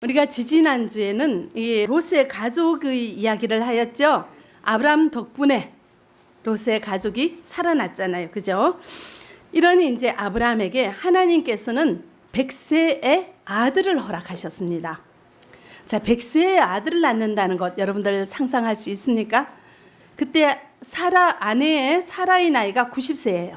우리가 지지난주에는 이 롯의 가족의 이야기를 하였죠. 아브라함 덕분에 롯의 가족이 살아났잖아요. 그죠? 이러니 이제 아브라함에게 하나님께서는 100세의 아들을 허락하셨습니다. 자, 100세의 아들을 낳는다는 것 여러분들 상상할 수 있습니까? 그때 아내의 사라의 나이가 90세예요.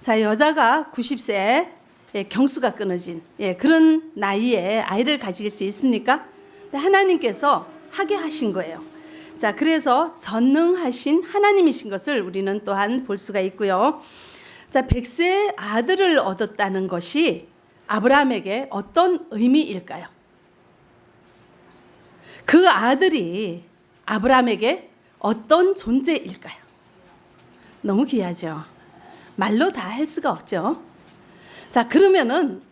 자, 여자가 90세에 경수가 끊어진 그런 나이에 아이를 가질 수 있습니까? 하나님께서 하게 하신 거예요. 자, 그래서 전능하신 하나님이신 것을 우리는 또한 볼 수가 있고요. 자, 100세의 아들을 얻었다는 것이 아브라함에게 어떤 의미일까요? 그 아들이 아브라함에게 어떤 존재일까요? 너무 귀하죠. 말로 다 할 수가 없죠. 자, 그러면은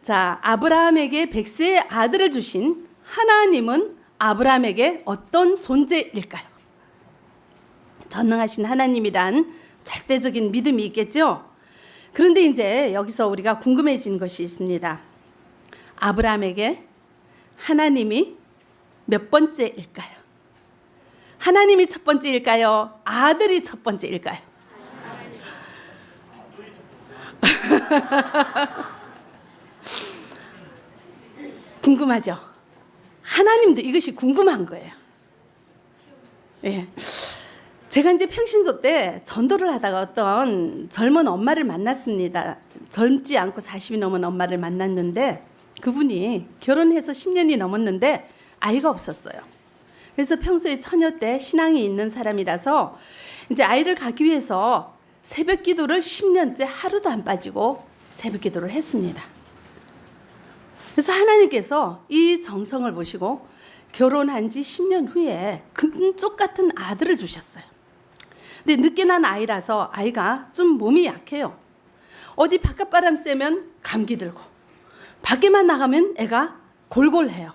아브라함에게 100세의 아들을 주신 하나님은 아브라함에게 어떤 존재일까요? 전능하신 하나님이란 절대적인 믿음이 있겠죠. 그런데 이제 여기서 우리가 궁금해진 것이 있습니다. 아브라함에게 하나님이 몇 번째일까요? 하나님이 첫 번째일까요? 아들이 첫 번째일까요? 궁금하죠? 하나님도 이것이 궁금한 거예요. 예. 제가 이제 평신도 때 전도를 하다가 어떤 젊은 엄마를 만났습니다. 젊지 않고 40이 넘은 엄마를 만났는데 그분이 결혼해서 10년이 넘었는데 아이가 없었어요. 그래서 평소에 처녀 때 신앙이 있는 사람이라서 이제 아이를 갖기 위해서 새벽 기도를 10년째 하루도 안 빠지고 새벽 기도를 했습니다. 그래서 하나님께서 이 정성을 보시고 결혼한 지 10년 후에 금쪽 같은 아들을 주셨어요. 근데 늦게 난 아이라서 아이가 좀 몸이 약해요. 어디 바깥바람 쐬면 감기 들고 밖에만 나가면 애가 골골해요.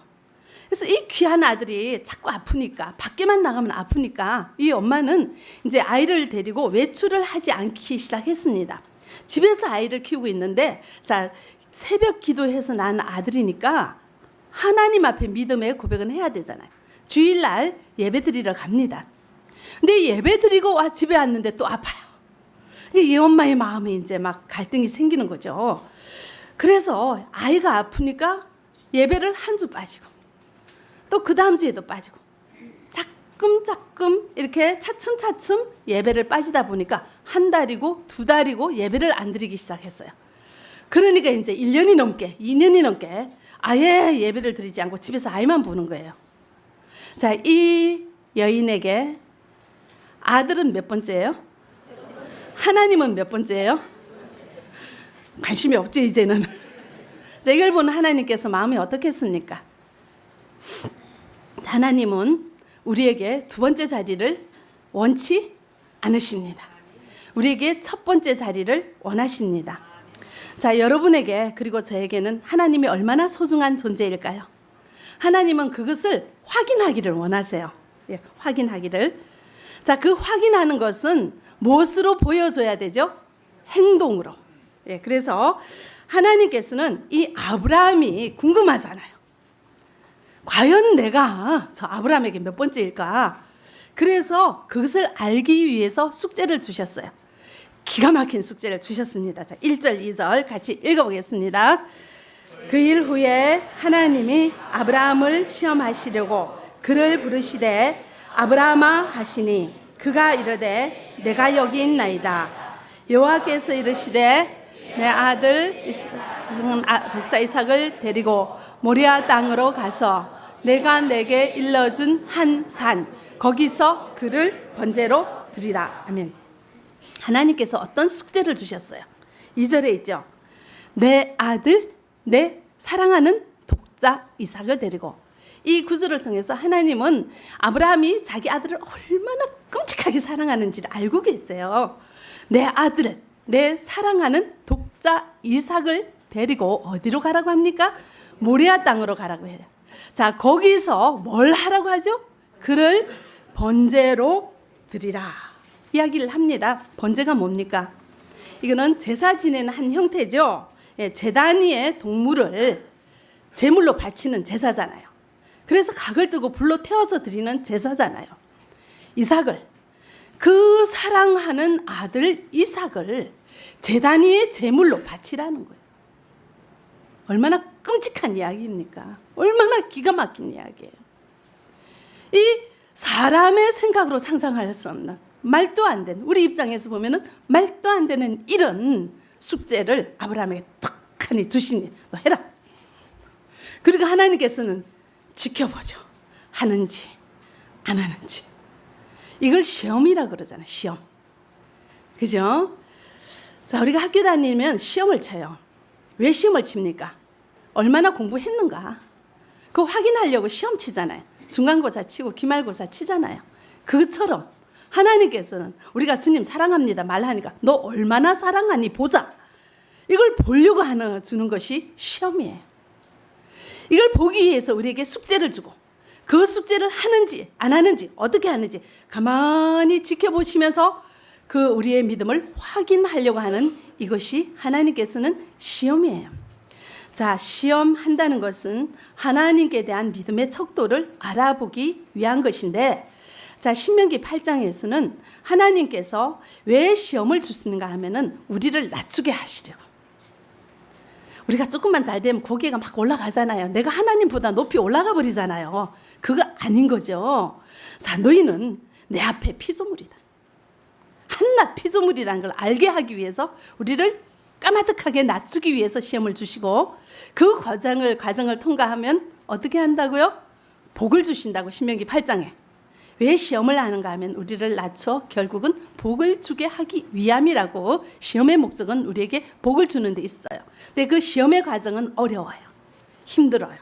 그래서 이 귀한 아들이 자꾸 아프니까 밖에만 나가면 아프니까 이 엄마는 이제 아이를 데리고 외출을 하지 않기 시작했습니다. 집에서 아이를 키우고 있는데 새벽 기도해서 난 아들이니까 하나님 앞에 믿음의 고백은 해야 되잖아요. 주일날 예배 드리러 갑니다. 근데 예배 드리고 집에 왔는데 또 아파요. 이 엄마의 마음에 이제 막 갈등이 생기는 거죠. 그래서 아이가 아프니까 예배를 한 주 빠지고 또 그 다음 주에도 빠지고 자끔 이렇게 차츰 예배를 빠지다 보니까 한 달이고 두 달이고 예배를 안 드리기 시작했어요. 그러니까 이제 1년이 넘게 2년이 넘게 아예 예배를 드리지 않고 집에서 아이만 보는 거예요. 자, 이 여인에게 아들은 몇 번째예요? 하나님은 몇 번째예요? 관심이 없지 이제는. 자, 이걸 보는 하나님께서 마음이 어떻겠습니까? 하나님은 우리에게 두 번째 자리를 원치 않으십니다. 우리에게 첫 번째 자리를 원하십니다. 자, 여러분에게 그리고 저에게는 하나님이 얼마나 소중한 존재일까요? 하나님은 그것을 확인하기를 원하세요. 예, 확인하기를. 자, 그 확인하는 것은 무엇으로 보여줘야 되죠? 행동으로. 예, 그래서 하나님께서는 이 아브라함이 궁금하잖아요. 과연 내가 저 아브라함에게 몇 번째일까? 그래서 그것을 알기 위해서 숙제를 주셨어요. 기가 막힌 숙제를 주셨습니다. 자, 1절, 2절 같이 읽어보겠습니다. 그 일 후에 하나님이 아브라함을 시험하시려고 그를 부르시되 아브라함아 하시니 그가 이르되 내가 여기 있나이다. 여호와께서 이르시되 내 아들 독자 이삭을 데리고 모리아 땅으로 가서 내가 내게 일러준 한 산 거기서 그를 번제로 드리라. 아멘. 하나님께서 어떤 숙제를 주셨어요? 2절에 있죠. 내 아들, 내 사랑하는 독자 이삭을 데리고. 이 구절을 통해서 하나님은 아브라함이 자기 아들을 얼마나 끔찍하게 사랑하는지를 알고 계세요. 내 아들, 내 사랑하는 독자 이삭을 데리고 어디로 가라고 합니까? 모리아 땅으로 가라고 해요. 자, 거기서 뭘 하라고 하죠? 그를 번제로 드리라 이야기를 합니다. 번제가 뭡니까? 이거는 제사 지내는 한 형태죠. 제 단위의 동물을 제물로 바치는 제사잖아요. 그래서 각을 뜨고 불로 태워서 드리는 제사잖아요. 이삭을, 그 사랑하는 아들 이삭을 제단 위에 제물로 바치라는 거예요. 얼마나 끔찍한 이야기입니까? 얼마나 기가 막힌 이야기예요. 이 사람의 생각으로 상상할 수 없는, 말도 안 되는, 우리 입장에서 보면은 말도 안 되는 이런 숙제를 아브라함에게 턱하니 주시니 너 해라. 그리고 하나님께서는 지켜보죠. 하는지 안 하는지. 이걸 시험이라 그러잖아요. 시험. 그죠? 자, 우리가 학교 다니면 시험을 쳐요. 왜 시험을 칩니까? 얼마나 공부했는가? 그거 확인하려고 시험 치잖아요. 중간고사 치고 기말고사 치잖아요. 그것처럼 하나님께서는 우리가 주님 사랑합니다 말하니까 너 얼마나 사랑하니 보자. 이걸 보려고 주는 것이 시험이에요. 이걸 보기 위해서 우리에게 숙제를 주고 그 숙제를 하는지 안 하는지 어떻게 하는지 가만히 지켜보시면서 그 우리의 믿음을 확인하려고 하는 이것이 하나님께서는 시험이에요. 자, 시험한다는 것은 하나님께 대한 믿음의 척도를 알아보기 위한 것인데, 자, 신명기 8장에서는 하나님께서 왜 시험을 주시는가 하면은 우리를 낮추게 하시려고. 우리가 조금만 잘 되면 고개가 막 올라가잖아요. 내가 하나님보다 높이 올라가 버리잖아요. 그거 아닌 거죠. 자, 너희는 내 앞에 피조물이다. 한낱 피조물이라는 걸 알게 하기 위해서 우리를 까마득하게 낮추기 위해서 시험을 주시고, 그 과정을 통과하면 어떻게 한다고요? 복을 주신다고. 신명기 8장에. 왜 시험을 하는가 하면 우리를 낮춰 결국은 복을 주게 하기 위함이라고. 시험의 목적은 우리에게 복을 주는 데 있어요. 근데 그 시험의 과정은 어려워요. 힘들어요.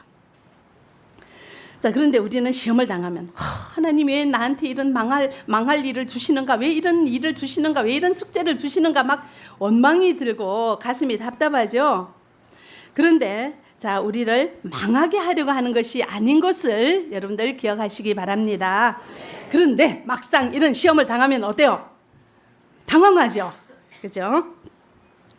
자, 그런데 우리는 시험을 당하면 하나님 왜 나한테 이런 망할 일을 주시는가? 왜 이런 일을 주시는가? 왜 이런 숙제를 주시는가? 막 원망이 들고 가슴이 답답하죠. 그런데 자, 우리를 망하게 하려고 하는 것이 아닌 것을 여러분들 기억하시기 바랍니다. 그런데 막상 이런 시험을 당하면 어때요? 당황하죠. 그죠?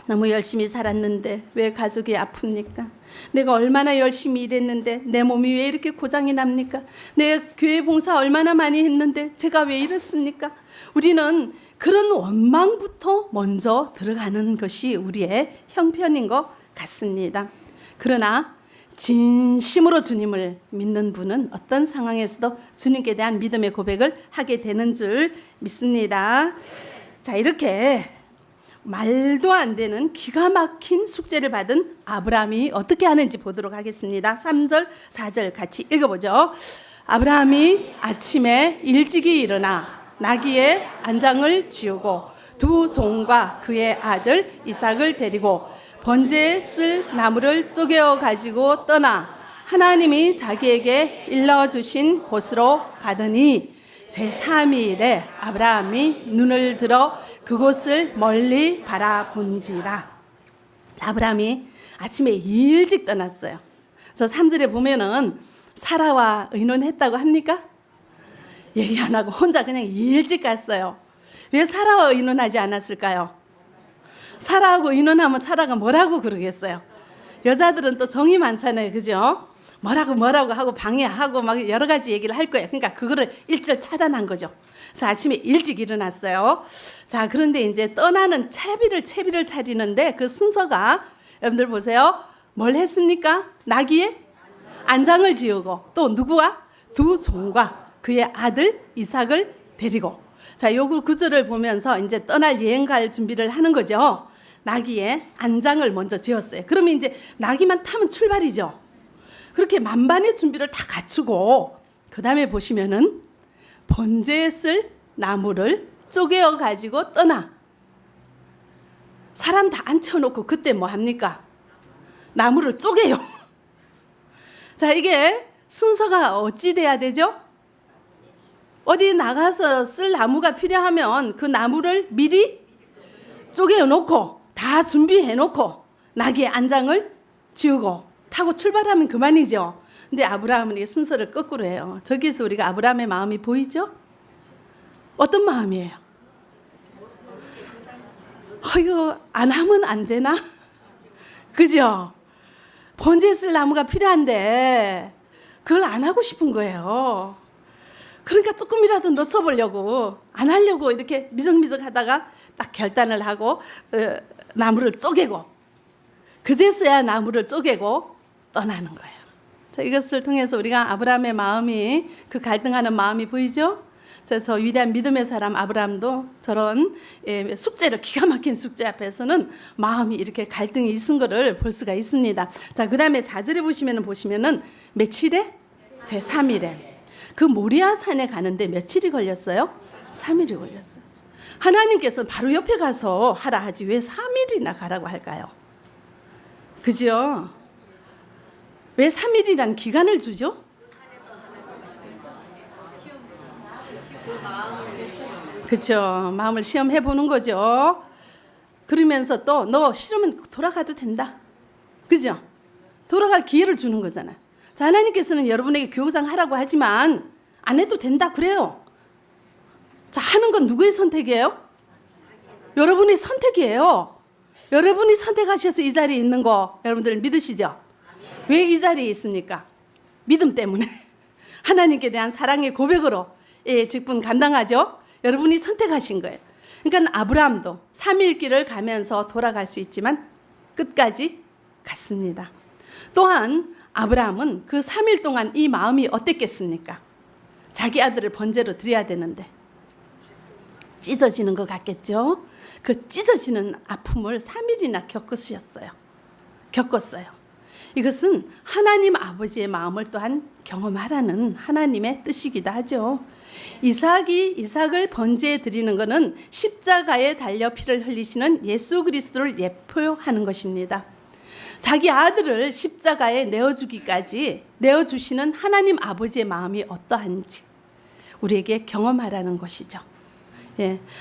너무 열심히 살았는데 왜 가족이 아픕니까? 내가 얼마나 열심히 일했는데 내 몸이 왜 이렇게 고장이 납니까? 내가 교회 봉사 얼마나 많이 했는데 제가 왜 이렇습니까? 우리는 그런 원망부터 먼저 들어가는 것이 우리의 형편인 것 같습니다. 그러나 진심으로 주님을 믿는 분은 어떤 상황에서도 주님께 대한 믿음의 고백을 하게 되는 줄 믿습니다. 자, 이렇게 말도 안 되는 기가 막힌 숙제를 받은 아브라함이 어떻게 하는지 보도록 하겠습니다. 3절, 4절 같이 읽어보죠. 아브라함이 아침에 일찍이 일어나 나귀의 안장을 지우고 두 종과 그의 아들 이삭을 데리고 번제에 쓸 나무를 쪼개어 가지고 떠나 하나님이 자기에게 일러주신 곳으로 가더니 제3일에 아브라함이 눈을 들어 그곳을 멀리 바라본지라. 자, 아브라함이 아침에 일찍 떠났어요. 저 3절에 보면은 사라와 의논했다고 합니까? 얘기 안 하고 혼자 그냥 일찍 갔어요. 왜 사라와 의논하지 않았을까요? 사라하고 의논하면 사라가 뭐라고 그러겠어요? 여자들은 또 정이 많잖아요. 그죠? 뭐라고 하고 방해하고 막 여러 가지 얘기를 할 거예요. 그러니까 그거를 일절 차단한 거죠. 그래서 아침에 일찍 일어났어요. 자, 그런데 이제 떠나는 채비를 차리는데 그 순서가 여러분들 보세요. 뭘 했습니까? 나귀의 안장을 지우고 또 누구와? 두 종과 그의 아들 이삭을 데리고. 자, 요 구절을 보면서 이제 떠날 여행 갈 준비를 하는 거죠. 나귀의 안장을 먼저 지었어요. 그러면 이제 나귀만 타면 출발이죠. 그렇게 만반의 준비를 다 갖추고 그 다음에 보시면은 번제에 쓸 나무를 쪼개어 가지고 떠나. 사람 다 앉혀놓고 그때 뭐 합니까? 나무를 쪼개요. 자, 이게 순서가 어찌 돼야 되죠? 어디 나가서 쓸 나무가 필요하면 그 나무를 미리 쪼개어 놓고 다 준비해 놓고 나귀의 안장을 지우고 타고 출발하면 그만이죠. 근데 아브라함은 이 순서를 거꾸로 해요. 저기서 우리가 아브라함의 마음이 보이죠? 어떤 마음이에요? 이거 안 하면 안 되나? 그죠? 번제에 쓸 나무가 필요한데 그걸 안 하고 싶은 거예요. 그러니까 조금이라도 놓쳐보려고 안 하려고 이렇게 미적미적 하다가 딱 결단을 하고 나무를 쪼개고 그제서야 나무를 쪼개고 떠나는 거예요. 자, 이것을 통해서 우리가 아브라함의 마음이 그 갈등하는 마음이 보이죠? 그래서 위대한 믿음의 사람 아브라함도 저런 숙제를 기가 막힌 숙제 앞에서는 마음이 이렇게 갈등이 있은 것을 볼 수가 있습니다. 자, 그 다음에 4절에 보시면은 며칠에? 제3일에 그 모리아 산에 가는데 며칠이 걸렸어요? 3일이 걸렸어요. 하나님께서는 바로 옆에 가서 하라 하지 왜 3일이나 가라고 할까요? 그죠? 왜 3일이란 기간을 주죠? 그렇죠. 마음을 시험해 보는 거죠. 그러면서 또 너 싫으면 돌아가도 된다. 그죠? 돌아갈 기회를 주는 거잖아요. 자, 하나님께서는 여러분에게 교육상 하라고 하지만 안 해도 된다 그래요. 자, 하는 건 누구의 선택이에요? 여러분의 선택이에요. 여러분이 선택하셔서 이 자리에 있는 거 여러분들 믿으시죠? 왜 이 자리에 있습니까? 믿음 때문에. 하나님께 대한 사랑의 고백으로 직분 감당하죠? 여러분이 선택하신 거예요. 그러니까 아브라함도 3일 길을 가면서 돌아갈 수 있지만 끝까지 갔습니다. 또한 아브라함은 그 3일 동안 이 마음이 어땠겠습니까? 자기 아들을 번제로 드려야 되는데 찢어지는 것 같겠죠? 그 찢어지는 아픔을 3일이나 겪었어요. 이것은 하나님 아버지의 마음을 또한 경험하라는 하나님의 뜻이기도 하죠. 이삭을 번제에 드리는 것은 십자가에 달려 피를 흘리시는 예수 그리스도를 예표하는 것입니다. 자기 아들을 십자가에 내어주시는 하나님 아버지의 마음이 어떠한지 우리에게 경험하라는 것이죠.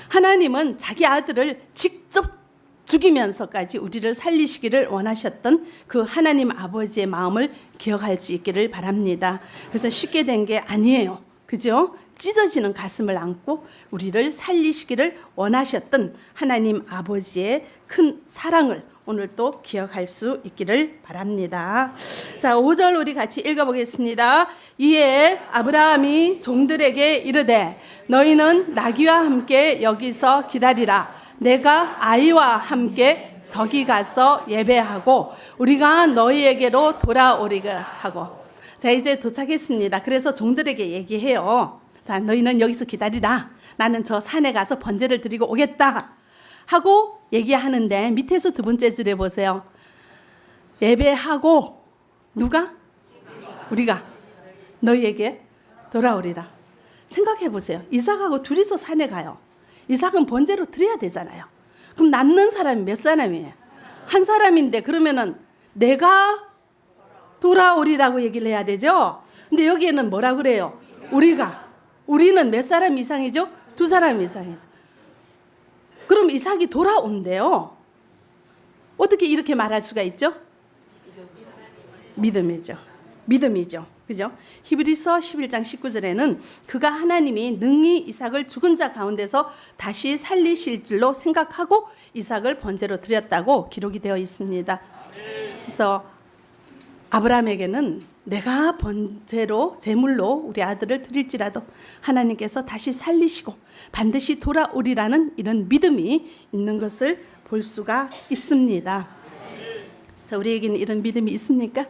하나님은 자기 아들을 직접 죽이면서까지 우리를 살리시기를 원하셨던 그 하나님 아버지의 마음을 기억할 수 있기를 바랍니다. 그래서 쉽게 된 게 아니에요. 그죠? 찢어지는 가슴을 안고 우리를 살리시기를 원하셨던 하나님 아버지의 큰 사랑을 오늘 또 기억할 수 있기를 바랍니다. 자, 5절 우리 같이 읽어보겠습니다. 이에 아브라함이 종들에게 이르되 너희는 나귀와 함께 여기서 기다리라. 내가 아이와 함께 저기 가서 예배하고 우리가 너희에게로 돌아오리라 하고. 자, 이제 도착했습니다. 그래서 종들에게 얘기해요. 자, 너희는 여기서 기다리라. 나는 저 산에 가서 번제를 드리고 오겠다 하고 얘기하는데 밑에서 두 번째 줄에 보세요. 예배하고 누가? 우리가 너희에게 돌아오리라. 생각해 보세요. 이삭하고 둘이서 산에 가요. 이삭은 번제로 드려야 되잖아요. 그럼 낳는 사람이 몇 사람이에요? 한 사람인데 그러면은 내가 돌아오리라고 얘기를 해야 되죠. 근데 여기에는 뭐라 그래요? 우리는 몇 사람 이상이죠? 두 사람 이상이죠. 그럼 이삭이 돌아온대요. 어떻게 이렇게 말할 수가 있죠? 믿음이죠. 그죠? 히브리서 11장 19절에는 그가 하나님이 능히 이삭을 죽은 자 가운데서 다시 살리실 줄로 생각하고 이삭을 번제로 드렸다고 기록이 되어 있습니다. 그래서 아브라함에게는 내가 번제로 제물로 우리 아들을 드릴지라도 하나님께서 다시 살리시고 반드시 돌아오리라는 이런 믿음이 있는 것을 볼 수가 있습니다. 자, 우리에게는 이런 믿음이 있습니까?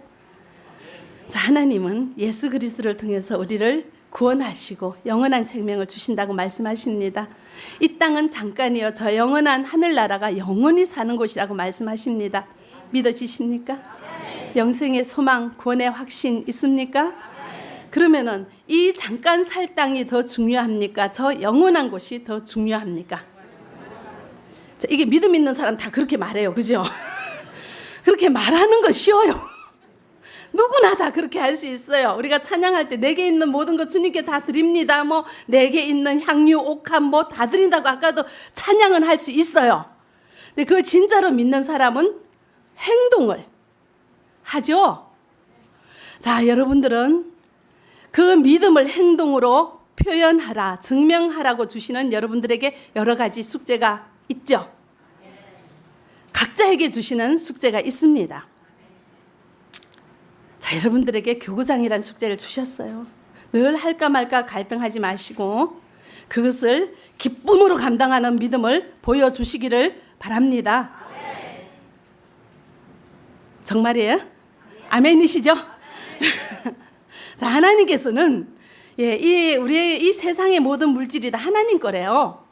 자, 하나님은 예수 그리스도를 통해서 우리를 구원하시고 영원한 생명을 주신다고 말씀하십니다. 이 땅은 잠깐이요 저 영원한 하늘나라가 영원히 사는 곳이라고 말씀하십니다. 믿어지십니까? 영생의 소망, 구원의 확신 있습니까? 그러면은 이 잠깐 살 땅이 더 중요합니까? 저 영원한 곳이 더 중요합니까? 자, 이게 믿음 있는 사람 다 그렇게 말해요. 그죠? 그렇게 말하는 건 쉬워요. 누구나 다 그렇게 할 수 있어요. 우리가 찬양할 때 내게 있는 모든 것 주님께 다 드립니다. 뭐 내게 있는 향유, 옥합 뭐 다 드린다고 아까도 찬양은 할 수 있어요. 근데 그걸 진짜로 믿는 사람은 행동을 하죠. 자, 여러분들은 그 믿음을 행동으로 표현하라, 증명하라고 주시는 여러분들에게 여러 가지 숙제가 있죠. 각자에게 주시는 숙제가 있습니다. 자, 여러분들에게 교구장이란 숙제를 주셨어요. 늘 할까 말까 갈등하지 마시고 그것을 기쁨으로 감당하는 믿음을 보여주시기를 바랍니다. 정말이에요? 아멘이시죠? 자, 하나님께서는 우리 이 세상의 모든 물질이 다 하나님 거래요.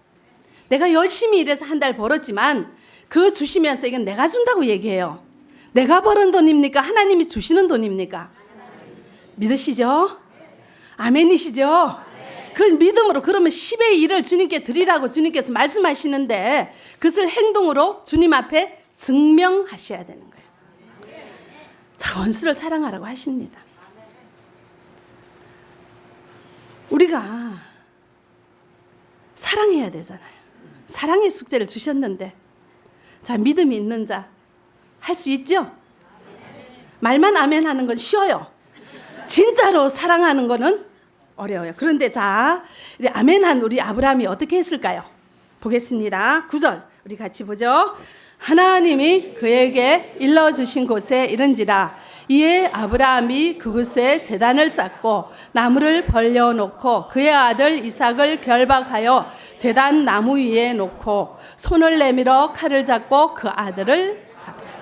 내가 열심히 일해서 한 달 벌었지만 그 주시면서 이건 내가 준다고 얘기해요. 내가 버는 돈입니까? 하나님이 주시는 돈입니까? 믿으시죠? 아멘이시죠? 그걸 믿음으로 그러면 10의 1을 주님께 드리라고 주님께서 말씀하시는데 그것을 행동으로 주님 앞에 증명하셔야 되는 거예요. 자, 원수를 사랑하라고 하십니다. 우리가 사랑해야 되잖아요. 사랑의 숙제를 주셨는데 자, 믿음이 있는 자 할 수 있죠? 말만 아멘 하는 건 쉬워요. 진짜로 사랑하는 거는 어려워요. 그런데 자, 아멘한 우리 아브라함이 어떻게 했을까요? 보겠습니다. 9절 우리 같이 보죠. 하나님이 그에게 일러주신 곳에 이른지라 이에 아브라함이 그곳에 제단을 쌓고 나무를 벌려놓고 그의 아들 이삭을 결박하여 제단 나무 위에 놓고 손을 내밀어 칼을 잡고 그 아들을 잡으라.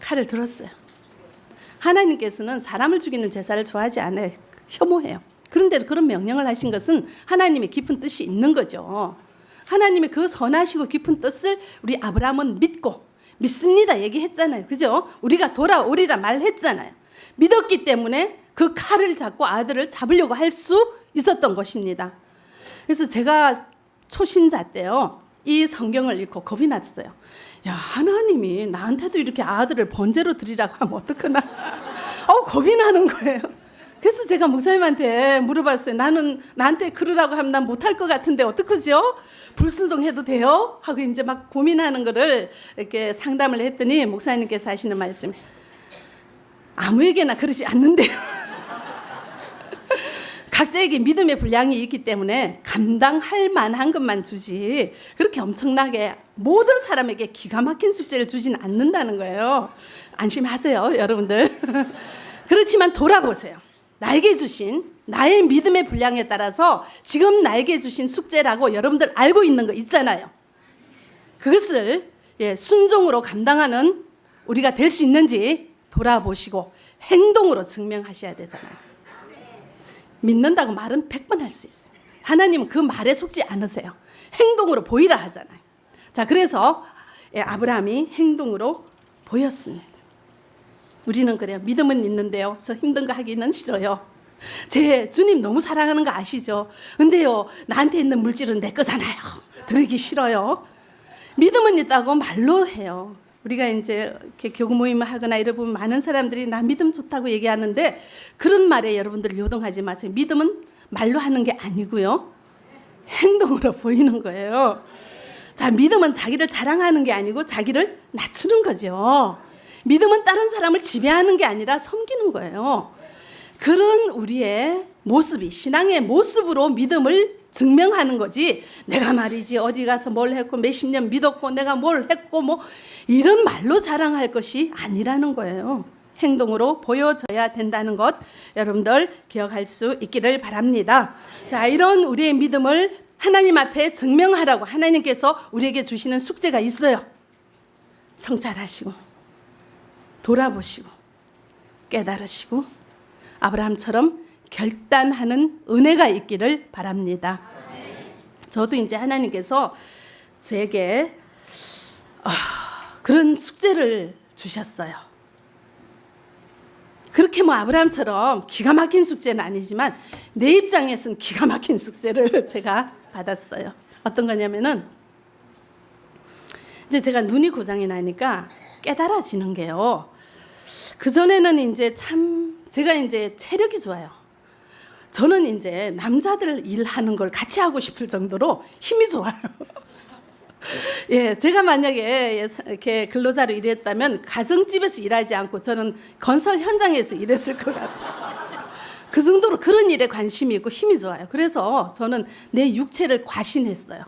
칼을 들었어요. 하나님께서는 사람을 죽이는 제사를 좋아하지 않아요. 혐오해요. 그런데 그런 명령을 하신 것은 하나님의 깊은 뜻이 있는 거죠. 하나님의 그 선하시고 깊은 뜻을 우리 아브라함은 믿습니다 얘기했잖아요. 그죠? 우리가 돌아오리라 말했잖아요. 믿었기 때문에 그 칼을 잡고 아들을 잡으려고 할 수 있었던 것입니다. 그래서 제가 초신자 때요, 이 성경을 읽고 겁이 났어요. 야, 하나님이 나한테도 이렇게 아들을 번제로 드리라고 하면 어떡하나. 겁이 나는 거예요. 그래서 제가 목사님한테 물어봤어요. 나한테 그러라고 하면 난 못할 것 같은데 어떡하죠? 불순종해도 돼요? 하고 이제 막 고민하는 거를 이렇게 상담을 했더니 목사님께서 하시는 말씀, 아무에게나 그러지 않는데요. 각자에게 믿음의 분량이 있기 때문에 감당할 만한 것만 주지 그렇게 엄청나게 모든 사람에게 기가 막힌 숙제를 주진 않는다는 거예요. 안심하세요, 여러분들. 그렇지만 돌아보세요. 나에게 주신 나의 믿음의 분량에 따라서 지금 나에게 주신 숙제라고 여러분들 알고 있는 거 있잖아요. 그것을 순종으로 감당하는 우리가 될 수 있는지 돌아보시고 행동으로 증명하셔야 되잖아요. 믿는다고 말은 100번 할 수 있어요. 하나님은 그 말에 속지 않으세요. 행동으로 보이라 하잖아요. 자, 그래서 아브라함이 행동으로 보였습니다. 우리는 그래요. 믿음은 있는데요, 저 힘든 거 하기는 싫어요. 제 주님 너무 사랑하는 거 아시죠? 근데요, 나한테 있는 물질은 내 거잖아요. 드리기 싫어요. 믿음은 있다고 말로 해요. 우리가 이제 이렇게 교구 모임을 하거나 이러면 많은 사람들이 나 믿음 좋다고 얘기하는데 그런 말에 여러분들 요동하지 마세요. 믿음은 말로 하는 게 아니고요, 행동으로 보이는 거예요. 자, 믿음은 자기를 자랑하는 게 아니고 자기를 낮추는 거죠. 믿음은 다른 사람을 지배하는 게 아니라 섬기는 거예요. 그런 우리의 모습이 신앙의 모습으로 믿음을 증명하는 거지, 내가 말이지 어디 가서 뭘 했고 몇십 년 믿었고 내가 뭘 했고 뭐 이런 말로 자랑할 것이 아니라는 거예요. 행동으로 보여줘야 된다는 것 여러분들 기억할 수 있기를 바랍니다. 자, 이런 우리의 믿음을 하나님 앞에 증명하라고 하나님께서 우리에게 주시는 숙제가 있어요. 성찰하시고 돌아보시고 깨달으시고 아브라함처럼 결단하는 은혜가 있기를 바랍니다. 저도 이제 하나님께서 제게 그런 숙제를 주셨어요. 그렇게 뭐 아브라함처럼 기가 막힌 숙제는 아니지만 내 입장에서는 기가 막힌 숙제를 제가 받았어요. 어떤 거냐면은 이제 제가 눈이 고장이 나니까 깨달아지는 게요, 그전에는 이제 제가 이제 체력이 좋아요. 저는 이제 남자들 일하는 걸 같이 하고 싶을 정도로 힘이 좋아요. 제가 만약에 이렇게 근로자로 일했다면 가정집에서 일하지 않고 저는 건설 현장에서 일했을 것 같아요. 그 정도로 그런 일에 관심이 있고 힘이 좋아요. 그래서 저는 내 육체를 과신했어요.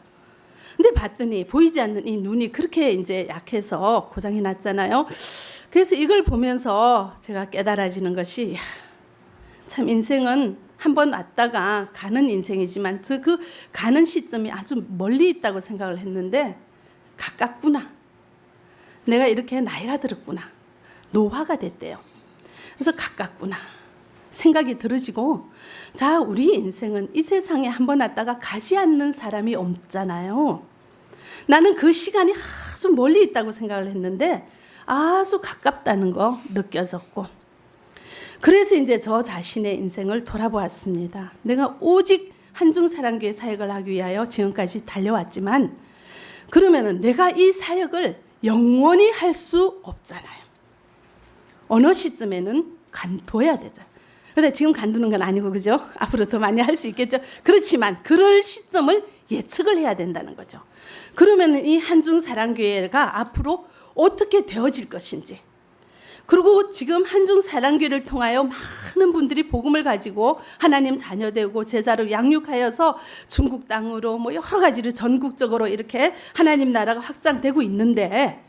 근데 봤더니 보이지 않는 이 눈이 그렇게 이제 약해서 고장이 났잖아요. 그래서 이걸 보면서 제가 깨달아지는 것이 참 인생은 한 번 왔다가 가는 인생이지만 그 가는 시점이 아주 멀리 있다고 생각을 했는데 가깝구나. 내가 이렇게 나이가 들었구나. 노화가 됐대요. 그래서 가깝구나. 생각이 들어지고 자, 우리 인생은 이 세상에 한 번 왔다가 가지 않는 사람이 없잖아요. 나는 그 시간이 아주 멀리 있다고 생각을 했는데 아주 가깝다는 거 느껴졌고 그래서 이제 저 자신의 인생을 돌아보았습니다. 내가 오직 한중사랑교회 사역을 하기 위하여 지금까지 달려왔지만 그러면은 내가 이 사역을 영원히 할 수 없잖아요. 어느 시점에는 간둬야 되잖아요. 근데 지금 간두는 건 아니고 그죠? 앞으로 더 많이 할 수 있겠죠. 그렇지만 그럴 시점을 예측을 해야 된다는 거죠. 그러면 이 한중사랑교회가 앞으로 어떻게 되어질 것인지 그리고 지금 한중사랑교회를 통하여 많은 분들이 복음을 가지고 하나님 자녀되고 제자로 양육하여서 중국 땅으로 뭐 여러 가지로 전국적으로 이렇게 하나님 나라가 확장되고 있는데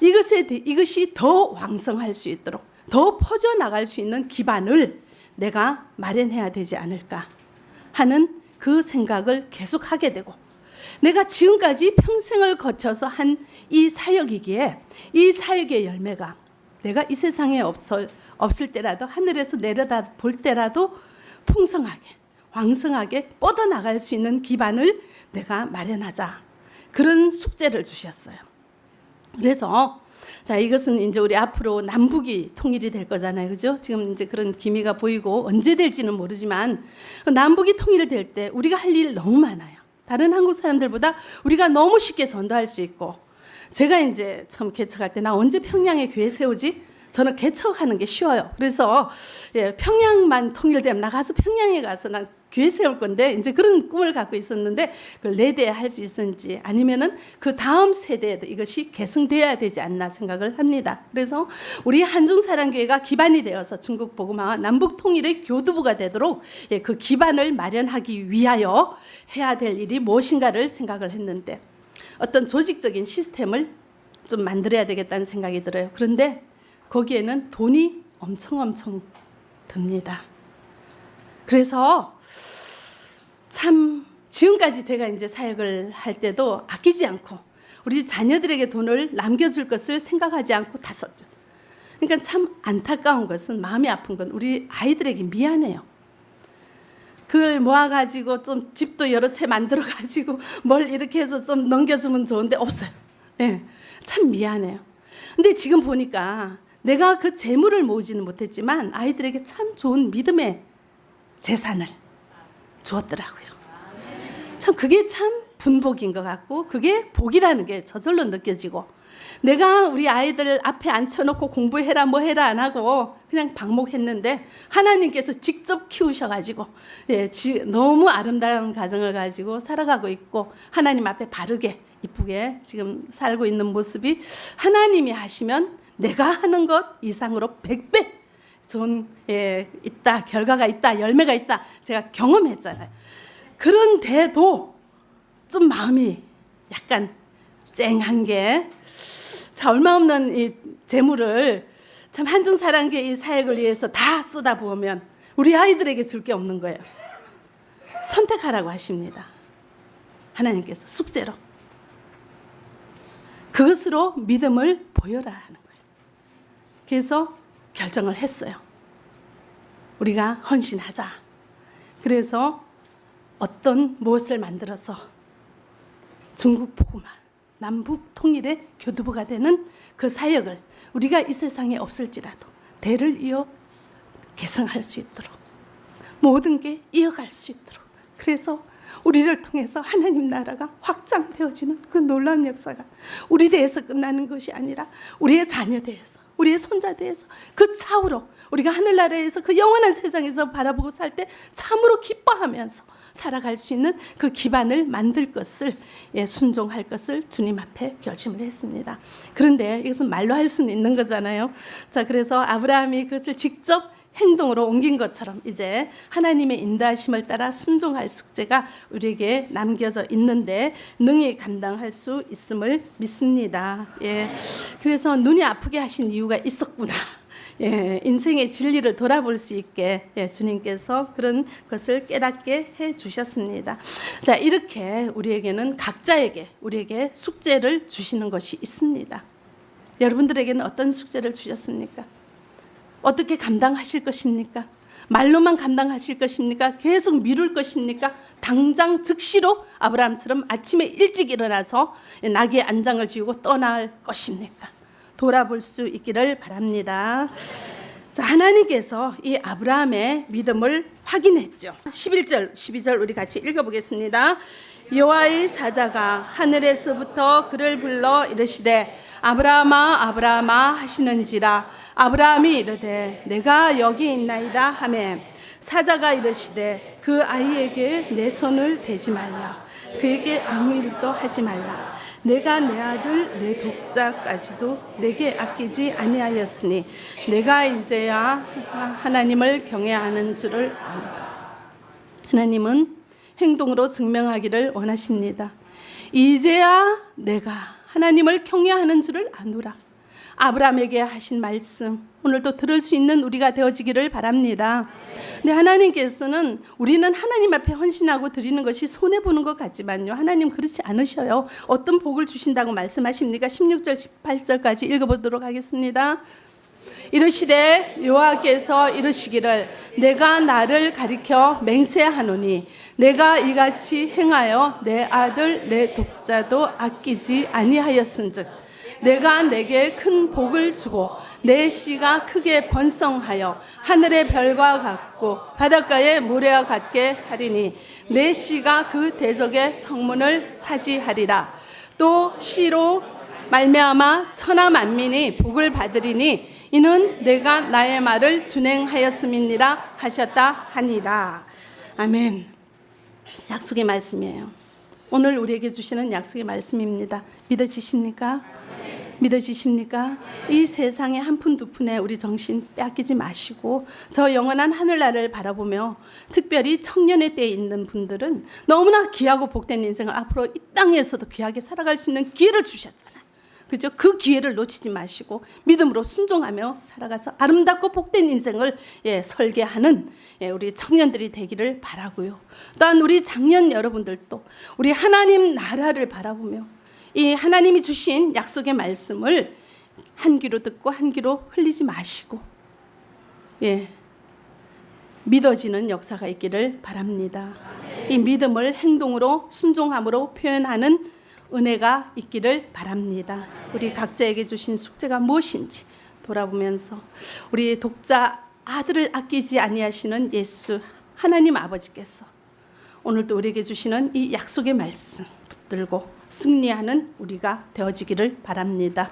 이것이 더 왕성할 수 있도록 더 퍼져나갈 수 있는 기반을 내가 마련해야 되지 않을까 하는 그 생각을 계속하게 되고 내가 지금까지 평생을 거쳐서 한 이 사역이기에 이 사역의 열매가 내가 이 세상에 없을 때라도 하늘에서 내려다 볼 때라도 풍성하게 왕성하게 뻗어나갈 수 있는 기반을 내가 마련하자 그런 숙제를 주셨어요. 그래서 자, 이것은 이제 우리 앞으로 남북이 통일이 될 거잖아요. 그죠? 지금 이제 그런 기미가 보이고 언제 될지는 모르지만 남북이 통일될 때 우리가 할 일 너무 많아요. 다른 한국 사람들보다 우리가 너무 쉽게 전도할 수 있고 제가 이제 처음 개척할 때 나 언제 평양에 교회 세우지? 저는 개척하는 게 쉬워요. 그래서 평양만 통일되면 나가서 평양에 가서 난 교회 세울 건데 이제 그런 꿈을 갖고 있었는데 그걸 내대에 할 수 있었는지 아니면은 그 다음 세대에도 이것이 계승돼야 되지 않나 생각을 합니다. 그래서 우리 한중사랑교회가 기반이 되어서 중국 복음화와 남북 통일의 교두부가 되도록 그 기반을 마련하기 위하여 해야 될 일이 무엇인가를 생각을 했는데 어떤 조직적인 시스템을 좀 만들어야 되겠다는 생각이 들어요. 그런데 거기에는 돈이 엄청 듭니다. 그래서 참 지금까지 제가 이제 사역을 할 때도 아끼지 않고 우리 자녀들에게 돈을 남겨줄 것을 생각하지 않고 다 썼죠. 그러니까 참 안타까운 것은 마음이 아픈 건 우리 아이들에게 미안해요. 그걸 모아가지고 좀 집도 여러 채 만들어가지고 뭘 이렇게 해서 좀 넘겨주면 좋은데 없어요. 네, 참 미안해요. 근데 지금 보니까 내가 그 재물을 모으지는 못했지만 아이들에게 참 좋은 믿음의 재산을 주었더라고요. 참 그게 참 분복인 것 같고 그게 복이라는 게 저절로 느껴지고 내가 우리 아이들 앞에 앉혀놓고 공부해라 뭐 해라 안 하고 그냥 방목했는데 하나님께서 직접 키우셔가지고 너무 아름다운 가정을 가지고 살아가고 있고 하나님 앞에 바르게 이쁘게 지금 살고 있는 모습이 하나님이 하시면 내가 하는 것 이상으로 100배 좋은 있다, 결과가 있다, 열매가 있다 제가 경험했잖아요. 그런데도 좀 마음이 약간 쨍한 게 자, 얼마 없는 이 재물을 참 한중사랑교회 이 사역을 위해서 다 쏟아부으면 우리 아이들에게 줄 게 없는 거예요. 선택하라고 하십니다. 하나님께서 숙제로. 그것으로 믿음을 보여라 하는 거예요. 그래서 결정을 했어요. 우리가 헌신하자. 그래서 어떤 무엇을 만들어서 중국 복음화 남북 통일의 교두보가 되는 그 사역을 우리가 이 세상에 없을지라도 대를 이어 계승할 수 있도록 모든 게 이어갈 수 있도록 그래서 우리를 통해서 하나님 나라가 확장되어지는 그 놀라운 역사가 우리 대에서 끝나는 것이 아니라 우리의 자녀 대에서 우리의 손자 대에서 그 차후로 우리가 하늘나라에서 그 영원한 세상에서 바라보고 살 때 참으로 기뻐하면서 살아갈 수 있는 그 기반을 만들 것을 순종할 것을 주님 앞에 결심을 했습니다. 그런데 이것은 말로 할 수는 있는 거잖아요. 자, 그래서 아브라함이 그것을 직접 행동으로 옮긴 것처럼 이제 하나님의 인도하심을 따라 순종할 숙제가 우리에게 남겨져 있는데 능히 감당할 수 있음을 믿습니다. 예. 그래서 눈이 아프게 하신 이유가 있었구나. 예, 인생의 진리를 돌아볼 수 있게 주님께서 그런 것을 깨닫게 해 주셨습니다. 자, 이렇게 우리에게는 각자에게 우리에게 숙제를 주시는 것이 있습니다. 여러분들에게는 어떤 숙제를 주셨습니까? 어떻게 감당하실 것입니까? 말로만 감당하실 것입니까? 계속 미룰 것입니까? 당장 즉시로 아브라함처럼 아침에 일찍 일어나서 나귀의 안장을 지우고 떠날 것입니까? 돌아볼 수 있기를 바랍니다. 자, 하나님께서 이 아브라함의 믿음을 확인했죠. 11절, 12절 우리 같이 읽어보겠습니다. 여호와의 사자가 하늘에서부터 그를 불러 이르시되 아브라함아 아브라함아 하시는지라. 아브라함이 이르되 내가 여기 있나이다 하매 사자가 이르시되 그 아이에게 내 손을 대지 말라. 그에게 아무 일도 하지 말라. 내가 내 아들 내 독자까지도 내게 아끼지 아니하였으니 내가 이제야 하나님을 경외하는 줄을 아노라. 하나님은 행동으로 증명하기를 원하십니다. 이제야 내가 하나님을 경외하는 줄을 아노라. 아브라함에게 하신 말씀 오늘도 들을 수 있는 우리가 되어지기를 바랍니다. 근데 하나님께서는 우리는 하나님 앞에 헌신하고 드리는 것이 손해보는 것 같지만요, 하나님 그렇지 않으셔요. 어떤 복을 주신다고 말씀하십니까? 16절 18절까지 읽어보도록 하겠습니다. 이르시되 여호와께서 이르시기를 내가 나를 가리켜 맹세하노니 내가 이같이 행하여 내 아들 내 독자도 아끼지 아니하였은즉 내가 내게 큰 복을 주고 내 씨가 크게 번성하여 하늘의 별과 같고 바닷가의 모래와 같게 하리니 내 씨가 그 대적의 성문을 차지하리라. 또 씨로 말미암아 천하 만민이 복을 받으리니 이는 내가 나의 말을 준행하였음이니라 하셨다 하니라. 아멘. 약속의 말씀이에요. 오늘 우리에게 주시는 약속의 말씀입니다. 믿어지십니까? 믿어지십니까? 이 세상의 한 푼 두 푼에 우리 정신 빼앗기지 마시고 저 영원한 하늘나라를 바라보며 특별히 청년의 때에 있는 분들은 너무나 귀하고 복된 인생을 앞으로 이 땅에서도 귀하게 살아갈 수 있는 기회를 주셨잖아요. 그죠? 그 기회를 놓치지 마시고 믿음으로 순종하며 살아가서 아름답고 복된 인생을 설계하는 우리 청년들이 되기를 바라고요. 또한 우리 장년 여러분들도 우리 하나님 나라를 바라보며 이 하나님이 주신 약속의 말씀을 한 귀로 듣고 한 귀로 흘리지 마시고 믿어지는 역사가 있기를 바랍니다. 이 믿음을 행동으로 순종함으로 표현하는 은혜가 있기를 바랍니다. 우리 각자에게 주신 숙제가 무엇인지 돌아보면서 우리 독자 아들을 아끼지 아니하시는 예수 하나님 아버지께서 오늘도 우리에게 주시는 이 약속의 말씀 붙들고 승리하는 우리가 되어지기를 바랍니다.